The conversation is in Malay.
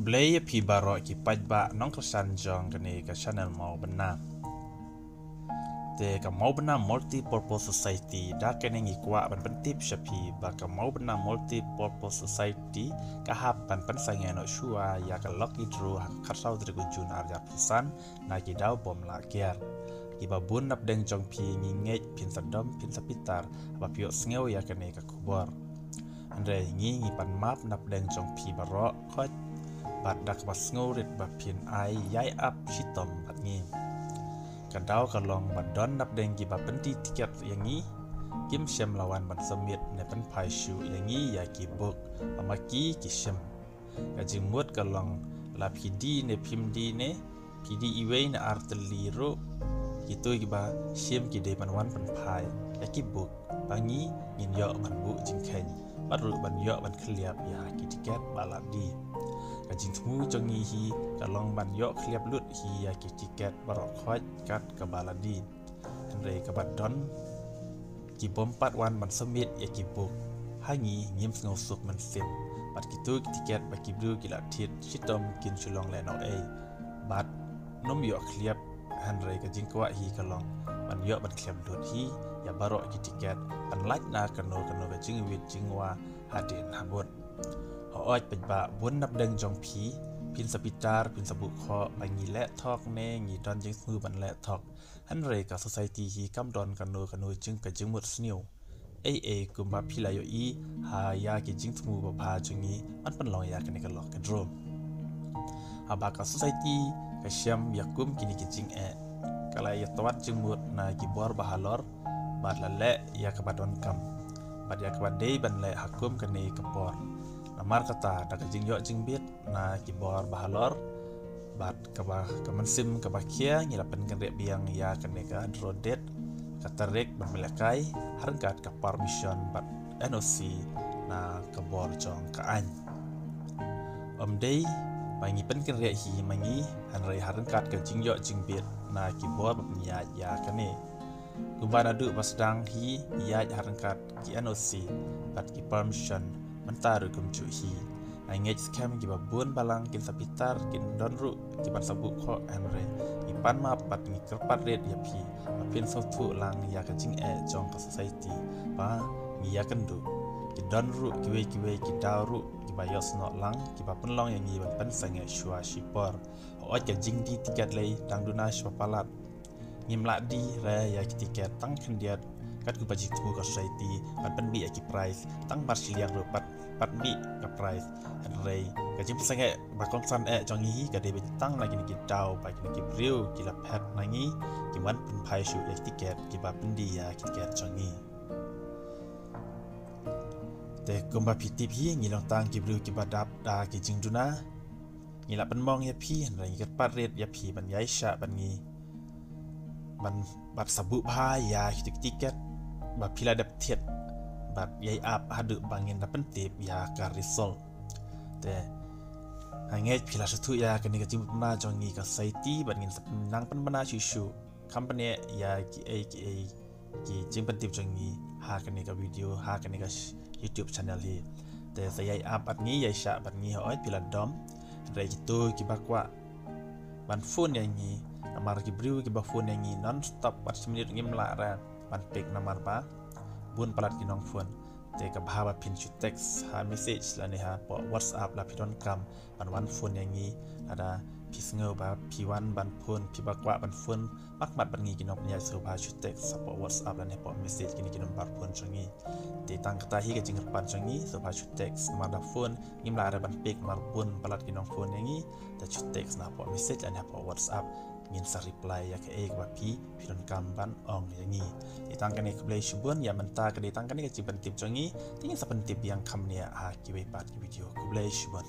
Keblaya pi barok ki pajba nong kesan jong kene ke channel mau benam. Te ka mau benam multi-purpose society da kene ngi kwa ban pentip shapi ba ka mau benam multi-purpose society ka hap ban pensanya no shua ya ka loki dru kharsau dre jun arja pusan na ki daw bom la kiar. Iba bun nap deng jong pi ngi ngej pin sadom pin sapitar ba piok sngew ya kene ka kubor. Andre ngi pan map nap deng jong pi barok khot bat dak bas ngorit ba pin ai yai ap shitom bat ngi kadau kalong ban don nap deng gi ba penti tiket yang ngi kim shem lawan ban summit ne pen pai shu yang ngi ya ki book amaki ki shem ka jingmut kalong la pidi ne pimdi ne pidi iwe ne arteli ro gitu gi ba shem ki de ban wan pen pai ya ki book bangi ngin yo ban bu jingkhen baru ban yo ban kliap ya ki tiket baladi kajing temu jongi hi kalong ban yo kliap lut hi ya ki tiket barok khoj kat ke baladi andre ke badon ki bompat wan ban semit ya ki buk hangi ngim ngosuk man sim bat kitu tiket ba ki bru ki latit sitom kin chulong le no e bat nom yo kliap andre kajing kwa hi kalong ban yo ban kliap lut hi ya barok ki tiket ban laj na kano kajing wit jingwa hadin habut oj pejba bun nap deng jong pi pin sapitar pin sabuk kho bangi le thok ne ngi don jing smu ban le thok han re ka society hi kam don kanu jing ka jing mut sniu kumba phila yo i ha ya ki jing smu ba pha jungi man pan long ya kane ka lok ka drum aba ka society ka syam yakum kini ki jing kala ya tawat jing mut na ki bor bahalor bad la le ya ka badon kam bad ya ka badei ban le hakum kane ka por namar kata tak jing yo jing bit na kibor bahalor bat kaba kemensim kaba kia ngilapen kendek biang ya keneka drodet katarek bermelekai harengkat ke permission bat NOC na kebor jong ka an day mangi pen kendek hi mangi hanrei harengkat ke jing yo jing bit na kibor bermenya ya kene kubana du basdang hi ya harengkat ki NOC bat ki permission mentaru kumcu hi angej scam ki babun balang kin sapitar kin donru ki ban sabuk kho henry ipan map pat ngi kerpat red ya pi apin sotu lang ya kajing jong ka society pa ngi ya kendu ki donru ki we ki daru ki bayos no lang ki bapun long yang ngi ban pen sange shua shipor oj ka jing di tiket lei dang duna shwa palat ngimla di re ya ki tiket tang kendiat kat ku bajik tu ka society pan pen bi ki price tang marsiliang ro pat bi ka price and ray ka jim sange ba kong san jong hi ka de tang lagi ni ki dau ba ki briu ki la phat nangi ki man pen pai shu ya tiket ki ba pen di ya ki tiket jong hi te kumba pitip hi ngi long tang ki briu ki ba dap da ki jing duna ngi la pen mong ya pi and ray ki pat red ya pi ban yai sha ban ngi ban bat sabuk bha ya ki tiket ba pila dap tiet bat yai ap hadu bangin da pentip ya ka result te hange pila satu ya kani ka jim na jongi ka society bangin nang pen bana shu company ya ki jim pentip jongi ha kani ka video ha kani ka YouTube channel hi te sayai ap at ni yai sha bat ni hoi pila dom re gitu ki bakwa ban phone yang ni namar ki briu ki ba phone yang ni non stop bat seminit ngim la ra ban pek namar ba bun palat kinong phone te ka bhawa pin chu text ha message la ne ha po WhatsApp la pidon kam ban wan phone yang ni ada pisngeu ba p1 ban phone pi bakwa ban phone makmat ban ngi kinong nya so ba chu text po WhatsApp la ne po message kini kinong bar phone chongi te tang kata hi ka jing pan chongi so ba chu text ma da phone ngim la ra ban pek mar bun palat kinong phone yang ni ta chu text na po message ane po WhatsApp ngin sa reply ya ke ba pi pidon kam ban ong yang ni itang kane kublai shubun ya menta ke ditang kane ke cibentip jongi tingin sa pentip yang kam ne ha ki we pat ki video kublai shubun